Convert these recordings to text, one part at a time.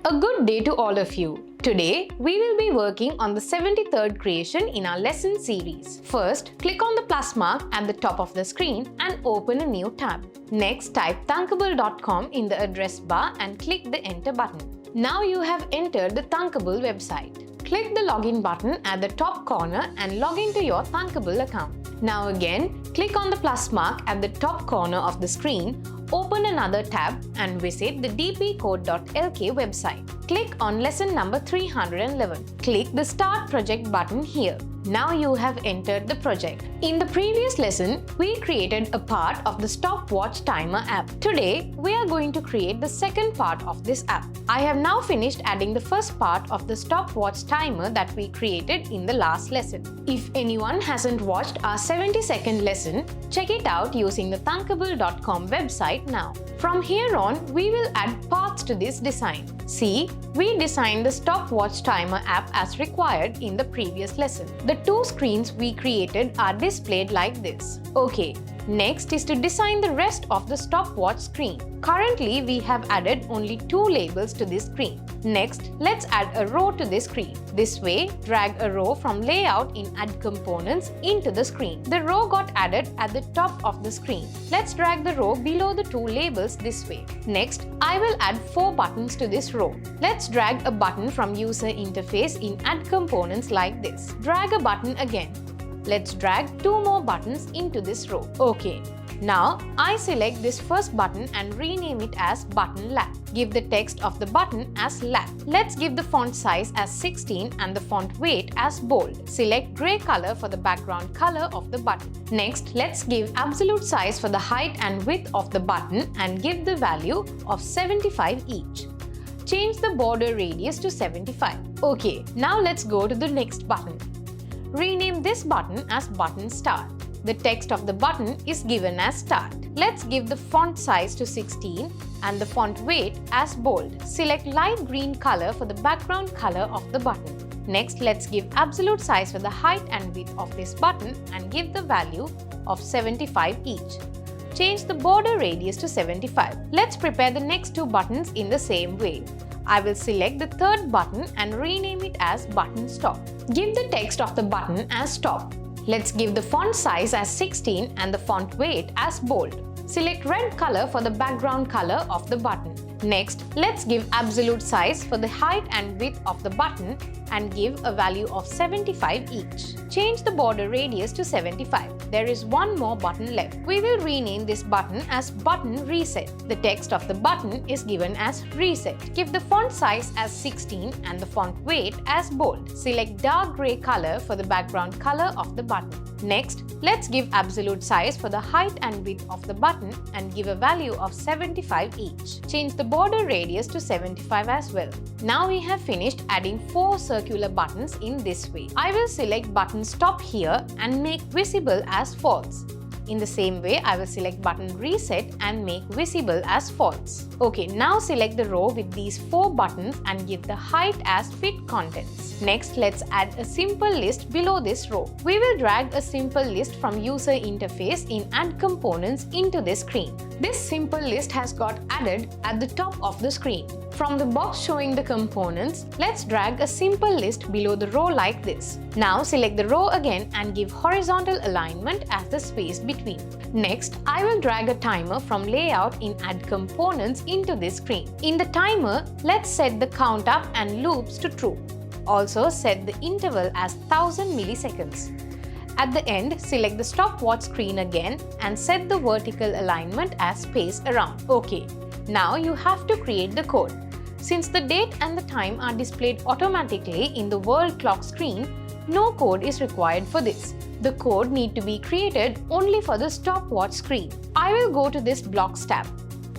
A good day to all of you. Today, we will be working on the 73rd creation in our lesson series. First, click on the plus mark at the top of the screen and open a new tab. Next, type thunkable.com in the address bar and click the enter button. Now you have entered the Thunkable website. Click the login button at the top corner and log into your Thunkable account. Now again, click on the plus mark at the top corner of the screen, open another tab and visit the dpcode.lk website. Click on lesson number 311. Click the Start Project button here. Now you have entered the project. In the previous lesson, we created a part of the stopwatch timer app. Today, we are going to create the second part of this app. I have now finished adding the first part of the stopwatch timer that we created in the last lesson. If anyone hasn't watched our 70-second lesson, check it out using the thunkable.com website now. From here on, we will add parts to this design. See, we designed the stopwatch timer app as required in the previous lesson. The two screens we created are displayed like this. Okay, next is to design the rest of the stopwatch screen. Currently, we have added only two labels to this screen. Next, let's add a row to this screen. This way, drag a row from Layout in Add Components into the screen. The row got added at the top of the screen. Let's drag the row below the two labels this way. Next, I will add 4 buttons to this row. Let's drag a button from User Interface in Add Components like this. Drag a button again. Let's drag 2 more buttons into this row. Okay. Now, I select this first button and rename it as Button Lap. Give the text of the button as Lap. Let's give the font size as 16 and the font weight as bold. Select grey color for the background color of the button. Next, let's give absolute size for the height and width of the button and give the value of 75 each. Change the border radius to 75. Okay, now let's go to the next button. Rename this button as Button Start. The text of the button is given as Start. Let's give the font size to 16 and the font weight as bold. Select light green color for the background color of the button. Next, let's give absolute size for the height and width of this button and give the value of 75 each. Change the border radius to 75. Let's prepare the next 2 buttons in the same way. I will select the third button and rename it as Button Stop. Give the text of the button as Stop. Let's give the font size as 16 and the font weight as bold. Select red color for the background color of the button. Next, let's give absolute size for the height and width of the button and give a value of 75 each. Change the border radius to 75. There is one more button left. We will rename this button as Button Reset. The text of the button is given as Reset. Give the font size as 16 and the font weight as bold. Select dark grey color for the background color of the button. Next, let's give absolute size for the height and width of the button and give a value of 75 each. Change the border radius to 75 as well. Now we have finished adding 4 circular buttons in this way. I will select Button Stop here and make visible as false. In the same way, I will select Button Reset and make visible as false. Okay, now select the row with these 4 buttons and give the height as Fit Contents. Next, let's add a simple list below this row. We will drag a simple list from User Interface in Add Components into this screen. This simple list has got added at the top of the screen. From the box showing the components, let's drag a simple list below the row like this. Now select the row again and give horizontal alignment as the space between. Next, I will drag a timer from Layout in Add Components into this screen. In the timer, let's set the count up and loops to true. Also set the interval as 1000 milliseconds. At the end, select the stopwatch screen again and set the vertical alignment as space around. Okay, now you have to create the code. Since the date and the time are displayed automatically in the world clock screen, no code is required for this. The code need to be created only for the stopwatch screen. I will go to this Blocks tab.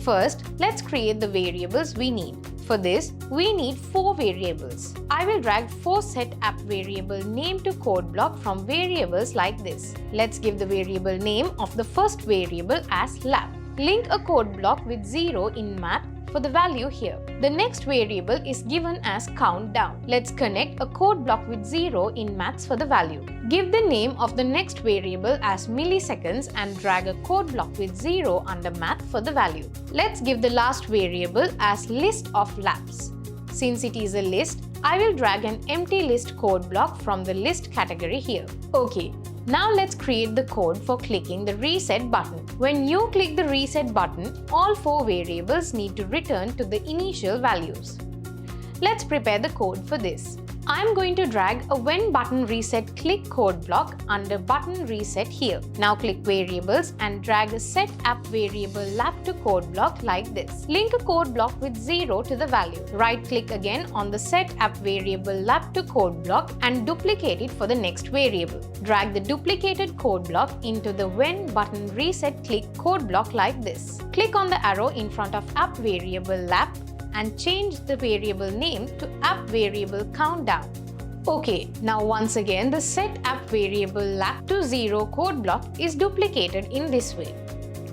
First, let's create the variables we need. For this, we need 4 variables. I will drag 4 set app variable name to code block from variables like this. Let's give the variable name of the first variable as lab. Link a code block with 0 in math for the value here. The next variable is given as countdown. Let's connect a code block with 0 in maths for the value. Give the name of the next variable as milliseconds and drag a code block with 0 under math for the value. Let's give the last variable as list of laps. Since it is a list, I will drag an empty list code block from the list category here. Okay, now let's create the code for clicking the reset button. When you click the reset button, all 4 variables need to return to the initial values. Let's prepare the code for this. I'm going to drag a when button reset click code block under button reset here. Now click variables and drag a set app variable lap to code block like this. Link a code block with 0 to the value. Right click again on the set app variable lap to code block and duplicate it for the next variable. Drag the duplicated code block into the when button reset click code block like this. Click on the arrow in front of app variable lap and change the variable name to app variable countdown. Okay, now once again the set app variable lap to 0 code block is duplicated in this way.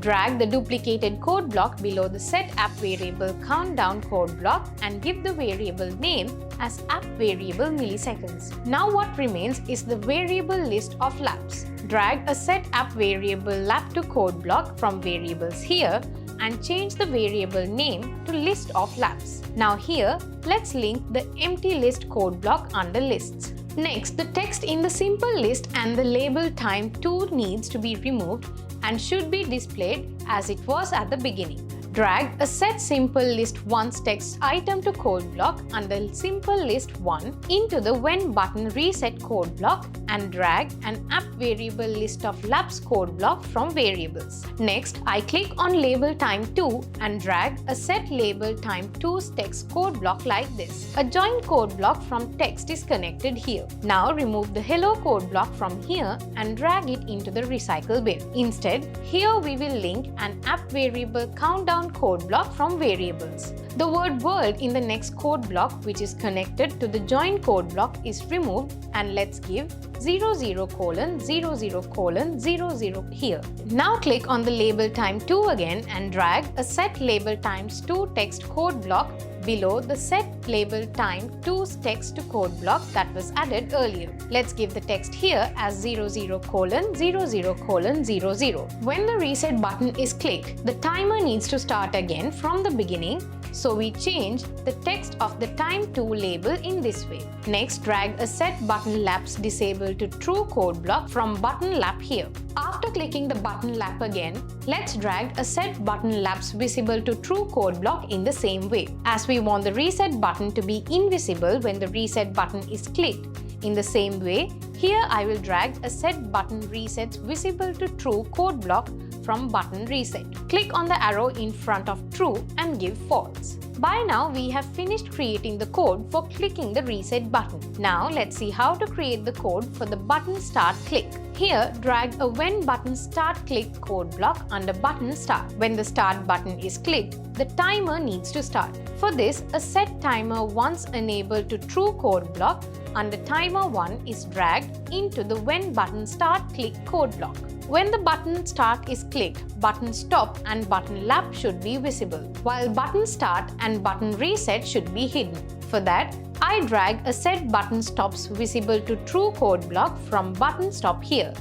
Drag the duplicated code block below the set app variable countdown code block and give the variable name as app variable milliseconds. Now what remains is the variable list of laps. Drag a set app variable lap to code block from variables here and change the variable name to list of laps. Now here, let's link the empty list code block under lists. Next, the text in the simple list and the label time 2 needs to be removed and should be displayed as it was at the beginning. Drag a set simple list once text item to code block under simple list 1 into the when button reset code block and drag an app variable list of laps code block from variables. Next, I click on label time 2 and drag a set label time 2's text code block like this. A join code block from text is connected here. Now remove the hello code block from here and drag it into the recycle bin. Instead, here we will link an app variable countdown code block from variables. The word world in the next code block, which is connected to the join code block, is removed and let's give 00:00:00 here. Now click on the label time 2 again and drag a set label times 2 text code block below the set label time 2's text to code block that was added earlier. Let's give the text here as 00:00:00. When the reset button is clicked, the timer needs to start again from the beginning, so we change the text of the time 2 label in this way. Next, drag a set button laps disable to true code block from button lap here. After clicking the button lap again, let's drag a set button laps visible to true code block in the same way, as we want the reset button to be invisible when the reset button is clicked. In the same way, here I will drag a set button resets visible to true code block from button reset. Click on the arrow in front of true and give false. By now, we have finished creating the code for clicking the reset button. Now, let's see how to create the code for the button start click. Here, drag a when button start click code block under button start. When the start button is clicked, the timer needs to start. For this, a set timer once enabled to true code block under timer 1 is dragged into the when button start click code block. When the button start is clicked, button stop and button lap should be visible, while button start and button reset should be hidden. For that, I drag a set button stops visible to true code block from button stop here.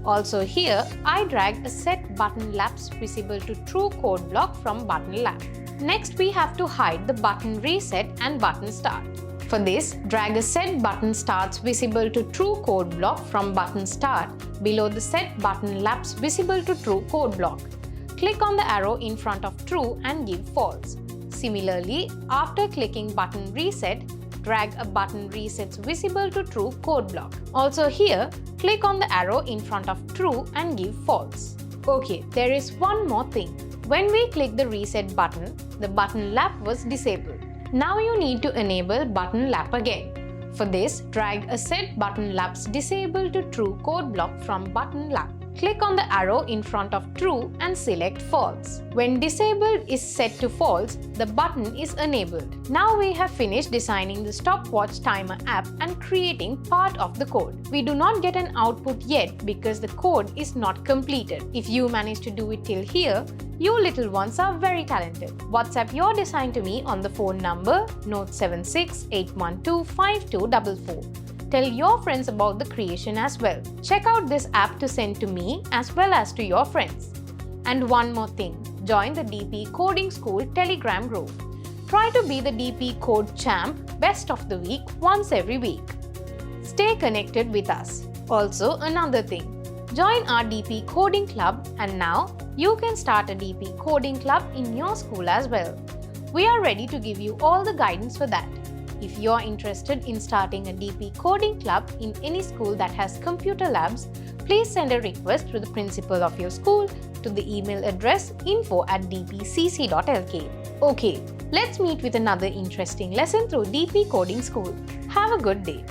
Also here, I drag a set button laps visible to true code block from button lap. Next, we have to hide the button reset and button start. For this, drag a set button starts visible to true code block from button start below the set button laps visible to true code block. Click on the arrow in front of true and give false. Similarly, after clicking button reset, drag a button resets visible to true code block. Also here, click on the arrow in front of true and give false. Okay, there is one more thing. When we click the reset button, the button lap was disabled. Now you need to enable button lap again. For this, drag a set button laps disable to true code block from button lap. Click on the arrow in front of true and select false. When disabled is set to false, the button is enabled. Now we have finished designing the stopwatch timer app and creating part of the code. We do not get an output yet because the code is not completed. If you manage to do it till here, you little ones are very talented. WhatsApp your design to me on the phone number note 7681252244. Tell your friends about the creation as well. Check out this app to send to me as well as to your friends. And one more thing, join the DP Coding School Telegram group. Try to be the DP Code Champ Best of the Week once every week. Stay connected with us. Also, another thing, join our DP Coding Club and now you can start a DP Coding Club in your school as well. We are ready to give you all the guidance for that. If you are interested in starting a DP Coding Club in any school that has computer labs, please send a request to the principal of your school to the email address info@dpcc.lk. Okay, let's meet with another interesting lesson through DP Coding School. Have a good day.